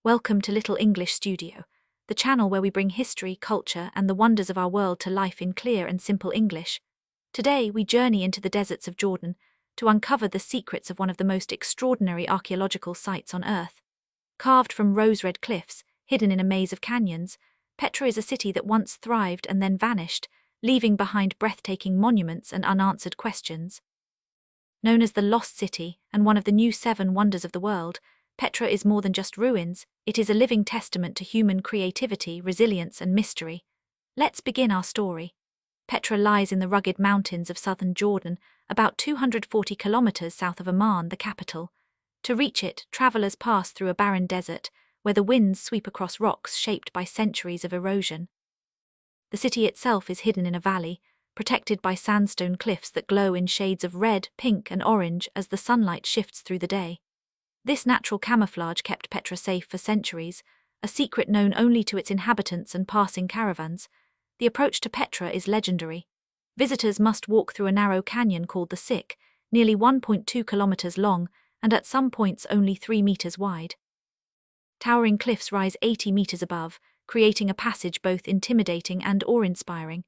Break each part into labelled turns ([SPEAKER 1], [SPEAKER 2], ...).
[SPEAKER 1] Welcome to Little English Studio, the channel where we bring history, culture, and the wonders of our world to life in clear and simple English. Today, we journey into the deserts of Jordan to uncover the secrets of one of the most extraordinary archaeological sites on Earth. Carved from rose-red cliffs, hidden in a maze of canyons, Petra is a city that once thrived and then vanished, leaving behind breathtaking monuments and unanswered questions. Known as the Lost City and one of the new 7 wonders of the world, Petra is more than just ruins, it is a living testament to human creativity, resilience, and mystery. Let's begin our story. Petra lies in the rugged mountains of southern Jordan, about 240 kilometers south of Amman, the capital. To reach it, travelers pass through a barren desert, where the winds sweep across rocks shaped by centuries of erosion. The city itself is hidden in a valley, protected by sandstone cliffs that glow in shades of red, pink, and orange as the sunlight shifts through the day. This natural camouflage kept Petra safe for centuries, a secret known only to its inhabitants and passing caravans. The approach to Petra is legendary. Visitors must walk through a narrow canyon called the Sick, nearly 1.2 kilometers long and at some points only 3 meters wide. Towering cliffs rise 80 meters above, creating a passage both intimidating and awe-inspiring.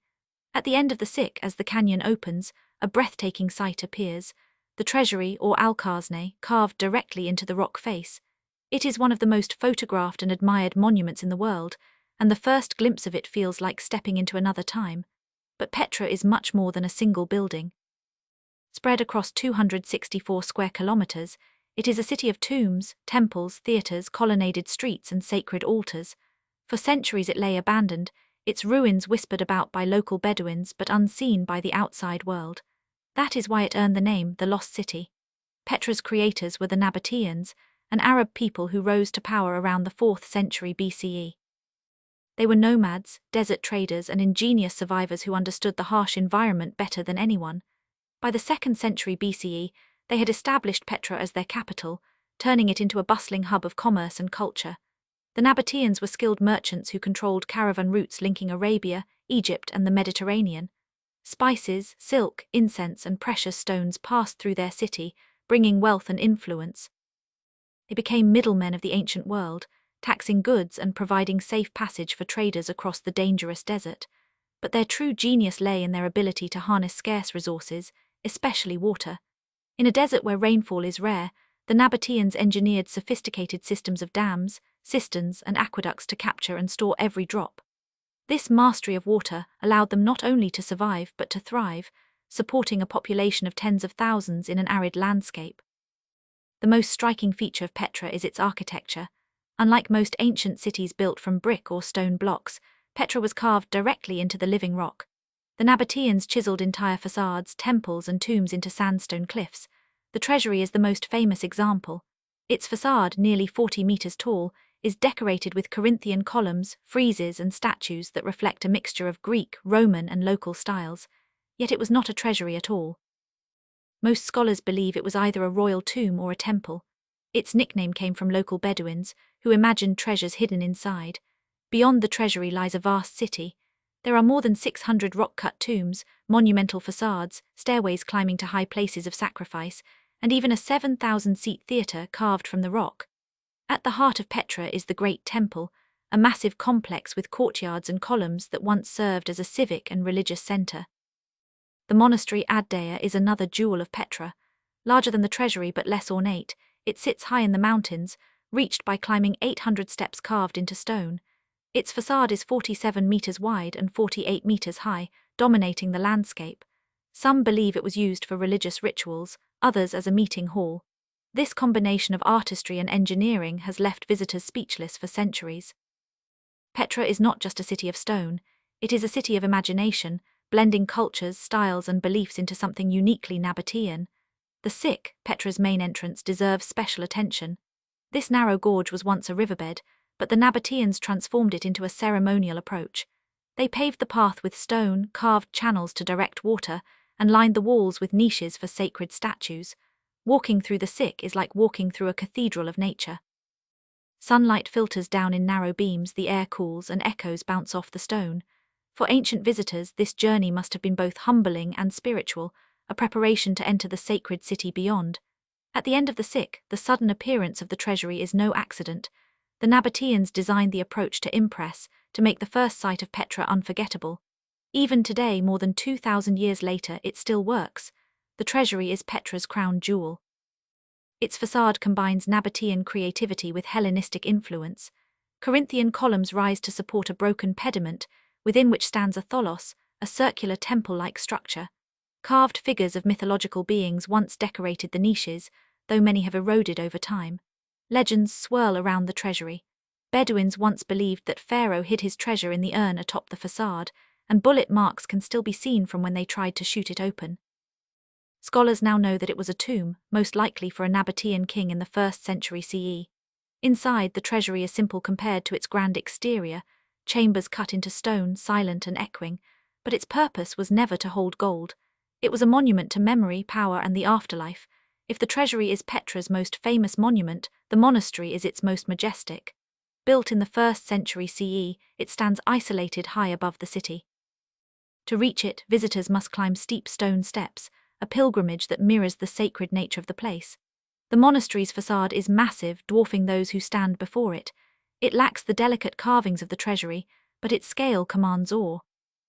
[SPEAKER 1] At the end of the Sick, as the canyon opens, a breathtaking sight appears: the Treasury, or Al-Khazneh, carved directly into the rock face. It is one of the most photographed and admired monuments in the world, and the first glimpse of it feels like stepping into another time. But Petra is much more than a single building. Spread across 264 square kilometers, it is a city of tombs, temples, theaters, colonnaded streets, and sacred altars. For centuries it lay abandoned, its ruins whispered about by local Bedouins but unseen by the outside world. That is why it earned the name the Lost City. Petra's creators were the Nabataeans, an Arab people who rose to power around the 4th century BCE. They were nomads, desert traders, and ingenious survivors who understood the harsh environment better than anyone. By the 2nd century BCE, they had established Petra as their capital, turning it into a bustling hub of commerce and culture. The Nabataeans were skilled merchants who controlled caravan routes linking Arabia, Egypt, and the Mediterranean. Spices, silk, incense, and precious stones passed through their city, bringing wealth and influence. They became middlemen of the ancient world, taxing goods and providing safe passage for traders across the dangerous desert. But their true genius lay in their ability to harness scarce resources, especially water. In a desert where rainfall is rare, the Nabataeans engineered sophisticated systems of dams, cisterns, and aqueducts to capture and store every drop. This mastery of water allowed them not only to survive but to thrive, supporting a population of tens of thousands in an arid landscape. The most striking feature of Petra is its architecture. Unlike most ancient cities built from brick or stone blocks, Petra was carved directly into the living rock. The Nabataeans chiseled entire facades, temples, and tombs into sandstone cliffs. The Treasury is the most famous example. Its facade, nearly 40 meters tall, is decorated with Corinthian columns, friezes, and statues that reflect a mixture of Greek, Roman, and local styles. Yet it was not a treasury at all. Most scholars believe it was either a royal tomb or a temple. Its nickname came from local Bedouins, who imagined treasures hidden inside. Beyond the treasury lies a vast city. There are more than 600 rock-cut tombs, monumental facades, stairways climbing to high places of sacrifice, and even a 7,000-seat theatre carved from the rock. At the heart of Petra is the Great Temple, a massive complex with courtyards and columns that once served as a civic and religious center. The monastery Ad-Deir is another jewel of Petra. Larger than the treasury but less ornate, it sits high in the mountains, reached by climbing 800 steps carved into stone. Its facade is 47 meters wide and 48 meters high, dominating the landscape. Some believe it was used for religious rituals, others as a meeting hall. This combination of artistry and engineering has left visitors speechless for centuries. Petra is not just a city of stone, it is a city of imagination, blending cultures, styles, and beliefs into something uniquely Nabataean. The Sick, Petra's main entrance, deserves special attention. This narrow gorge was once a riverbed, but the Nabataeans transformed it into a ceremonial approach. They paved the path with stone, carved channels to direct water, and lined the walls with niches for sacred statues. Walking through the Sick is like walking through a cathedral of nature. Sunlight filters down in narrow beams, the air cools, and echoes bounce off the stone. For ancient visitors, this journey must have been both humbling and spiritual, a preparation to enter the sacred city beyond. At the end of the Sick, the sudden appearance of the treasury is no accident. The Nabataeans designed the approach to impress, to make the first sight of Petra unforgettable. Even today, more than 2,000 years later, it still works. The Treasury is Petra's crown jewel. Its facade combines Nabataean creativity with Hellenistic influence. Corinthian columns rise to support a broken pediment, within which stands a tholos, a circular temple-like structure. Carved figures of mythological beings once decorated the niches, though many have eroded over time. Legends swirl around the treasury. Bedouins once believed that Pharaoh hid his treasure in the urn atop the facade, and bullet marks can still be seen from when they tried to shoot it open. Scholars now know that it was a tomb, most likely for a Nabataean king in the 1st century CE. Inside, the treasury is simple compared to its grand exterior, chambers cut into stone, silent and echoing, but its purpose was never to hold gold. It was a monument to memory, power, and the afterlife. If the treasury is Petra's most famous monument, the monastery is its most majestic. Built in the 1st century CE, it stands isolated high above the city. To reach it, visitors must climb steep stone steps, a pilgrimage that mirrors the sacred nature of the place. The monastery's facade is massive, dwarfing those who stand before it. It lacks the delicate carvings of the treasury, but its scale commands awe.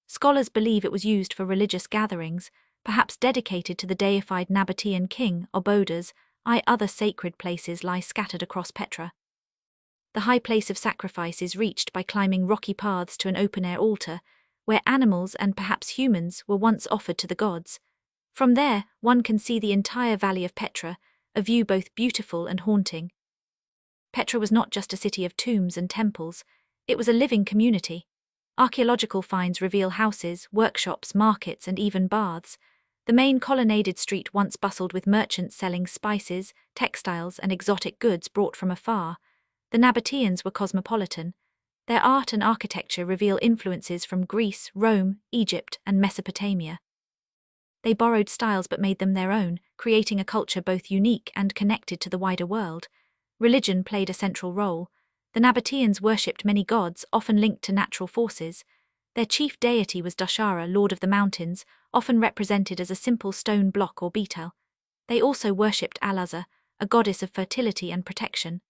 [SPEAKER 1] Scholars believe it was used for religious gatherings, perhaps dedicated to the deified Nabataean king, Obodas. Other sacred places lie scattered across Petra. The high place of sacrifice is reached by climbing rocky paths to an open-air altar, where animals and perhaps humans were once offered to the gods. From there, one can see the entire valley of Petra, a view both beautiful and haunting. Petra was not just a city of tombs and temples, it was a living community. Archaeological finds reveal houses, workshops, markets, and even baths. The main colonnaded street once bustled with merchants selling spices, textiles, and exotic goods brought from afar. The Nabataeans were cosmopolitan. Their art and architecture reveal influences from Greece, Rome, Egypt, and Mesopotamia. They borrowed styles but made them their own, creating a culture both unique and connected to the wider world. Religion played a central role. The Nabataeans worshipped many gods, often linked to natural forces. Their chief deity was Dashara, lord of the mountains, often represented as a simple stone block or beetle. They also worshipped Al-Khazneh, a goddess of fertility and protection.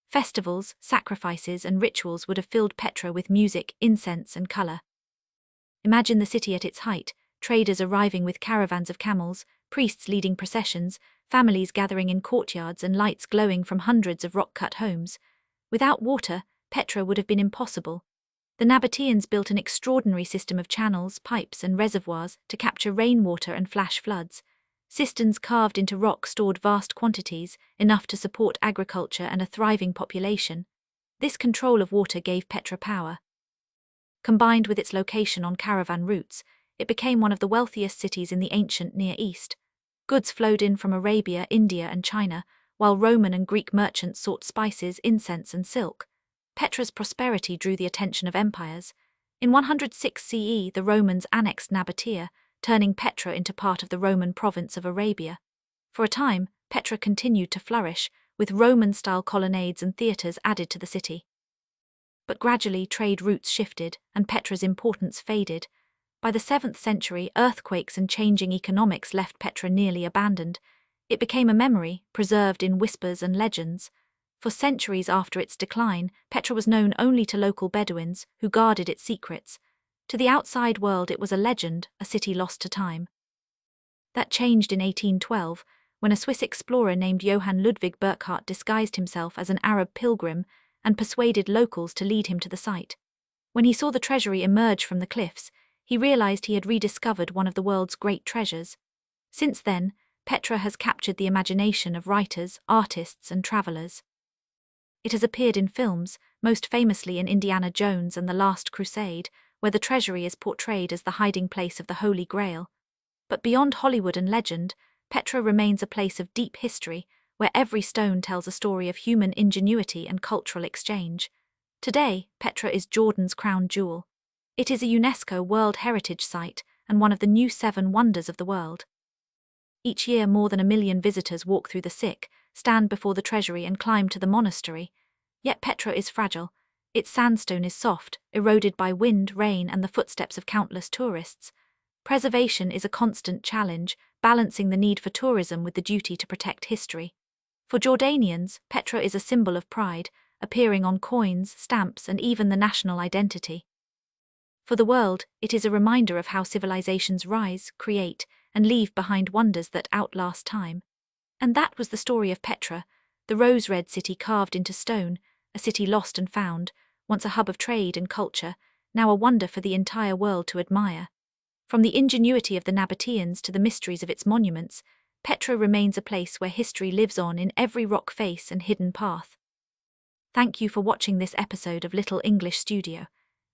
[SPEAKER 1] Festivals, sacrifices, and rituals would have filled Petra with music, incense, and color. Imagine the city at its height, traders arriving with caravans of camels, priests leading processions, families gathering in courtyards, and lights glowing from hundreds of rock-cut homes. Without water, Petra would have been impossible. The Nabataeans built an extraordinary system of channels, pipes, and reservoirs to capture rainwater and flash floods. Cisterns carved into rock stored vast quantities, enough to support agriculture and a thriving population. This control of water gave Petra power. Combined with its location on caravan routes, it became one of the wealthiest cities in the ancient Near East. Goods flowed in from Arabia, India, and China, while Roman and Greek merchants sought spices, incense, and silk. Petra's prosperity drew the attention of empires. In 106 CE, the Romans annexed Nabataea, turning Petra into part of the Roman province of Arabia. For a time, Petra continued to flourish, with Roman-style colonnades and theatres added to the city. But gradually, trade routes shifted, and Petra's importance faded. By the 7th century, earthquakes and changing economics left Petra nearly abandoned. It became a memory, preserved in whispers and legends. For centuries after its decline, Petra was known only to local Bedouins, who guarded its secrets. To the outside world it was a legend, a city lost to time. That changed in 1812, when a Swiss explorer named Johann Ludwig Burckhardt disguised himself as an Arab pilgrim and persuaded locals to lead him to the site. When he saw the treasury emerge from the cliffs, he realized he had rediscovered one of the world's great treasures. Since then, Petra has captured the imagination of writers, artists, and travelers. It has appeared in films, most famously in Indiana Jones and the Last Crusade, where the treasury is portrayed as the hiding place of the Holy Grail. But beyond Hollywood and legend, Petra remains a place of deep history, where every stone tells a story of human ingenuity and cultural exchange. Today, Petra is Jordan's crown jewel. It is a UNESCO World Heritage Site and one of the new 7 wonders of the world. Each year, more than 1 million visitors walk through the Sikh, stand before the treasury, and climb to the monastery. Yet Petra is fragile. Its sandstone is soft, eroded by wind, rain, and the footsteps of countless tourists. Preservation is a constant challenge, balancing the need for tourism with the duty to protect history. For Jordanians, Petra is a symbol of pride, appearing on coins, stamps, and even the national identity. For the world, it is a reminder of how civilizations rise, create, and leave behind wonders that outlast time. And that was the story of Petra, the rose-red city carved into stone, a city lost and found, once a hub of trade and culture, now a wonder for the entire world to admire. From the ingenuity of the Nabataeans to the mysteries of its monuments, Petra remains a place where history lives on in every rock face and hidden path. Thank you for watching this episode of Little English Studio.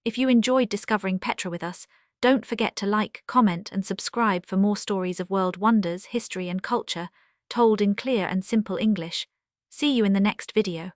[SPEAKER 1] If you enjoyed discovering Petra with us, don't forget to like, comment, and subscribe for more stories of world wonders, history, and culture, told in clear and simple English. See you in the next video.